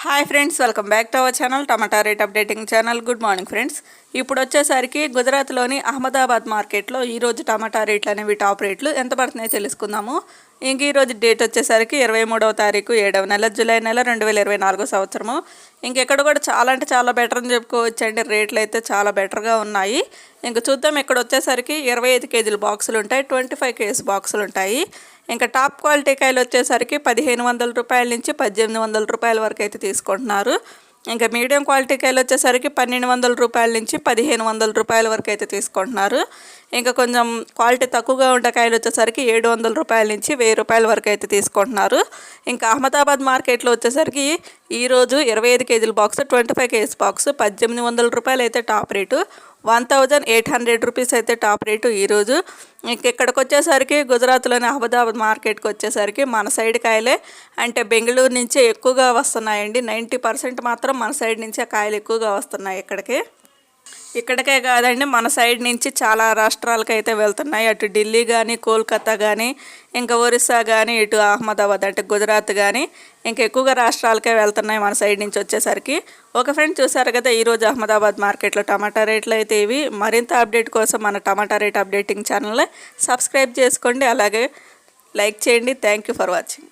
Hi friends, welcome back to our channel tomato rate updating channel. Good morning friends. ఇప్పుడు వచ్చేసరికి గుజరాత్లోని అహ్మదాబాద్ మార్కెట్లో ఈరోజు టమాటా రేట్లు అనేవి టాప్ రేట్లు ఎంత పడుతున్నాయో తెలుసుకుందాము. ఈరోజు డేట్ వచ్చేసరికి 23వ తారీఖు 7వ నెల జూలై నెల 2024 సంవత్సరము. ఇంకెక్కడ కూడా చాలా అంటే చాలా బెటర్ అని చెప్పుకోవచ్చండి. రేట్లు అయితే చాలా బెటర్గా ఉన్నాయి. ఇంక చూద్దాం. ఇక్కడ వచ్చేసరికి 25 కేజీల బాక్సులు ఉంటాయి, 25 కేజీ బాక్సులు ఉంటాయి. ఇంకా టాప్ క్వాలిటీ కాయలు వచ్చేసరికి 1500 రూపాయల నుంచి 1800 రూపాయల వరకు అయితే తీసుకుంటున్నారు. ఇంకా మీడియం క్వాలిటీ కాయలు వచ్చేసరికి 1200 రూపాయల నుంచి 1500 రూపాయల వరకు అయితే తీసుకుంటున్నారు. ఇంకా కొంచెం క్వాలిటీ తక్కువగా ఉండే కాయలు వచ్చేసరికి 700 రూపాయల నుంచి 1000 రూపాయల వరకు అయితే తీసుకుంటున్నారు. ఇంకా అహ్మదాబాద్ మార్కెట్లో వచ్చేసరికి ఈరోజు 25 కేజీల బాక్స్, 25 కేజీ బాక్స్ 1800 రూపాయలు అయితే టాప్ రేటు, 1800 రూపీస్ అయితే టాప్ రేటు ఈరోజు. ఇక్కడికి వచ్చేసరికి గుజరాత్లోని అహ్మదాబాద్ మార్కెట్కి వచ్చేసరికి మన సైడ్ కాయలే అంటే బెంగళూరు నుంచే ఎక్కువగా వస్తున్నాయండి. 90% మాత్రం మన సైడ్ నుంచే కాయలు ఎక్కువగా వస్తున్నాయి ఇక్కడికే కాదండి, మన సైడ్ నుంచి చాలా రాష్ట్రాలకు అయితే వెళ్తున్నాయి. అటు ఢిల్లీ కానీ, కోల్కతా కానీ, ఇంకా ఒరిస్సా కానీ, ఇటు అహ్మదాబాద్ అంటే గుజరాత్ కానీ, ఇంకా ఎక్కువగా రాష్ట్రాలకే వెళ్తున్నాయి మన సైడ్ నుంచి వచ్చేసరికి. ఒక ఫ్రెండ్ చూసారు కదా ఈరోజు అహ్మదాబాద్ మార్కెట్లో టమాటా రేట్లు అయితే ఇవి. మరింత అప్డేట్ కోసం మన టమాటా రేట్ అప్డేటింగ్ ఛానల్ని సబ్స్క్రైబ్ చేసుకోండి, అలాగే లైక్ చేయండి. Thank you for watching.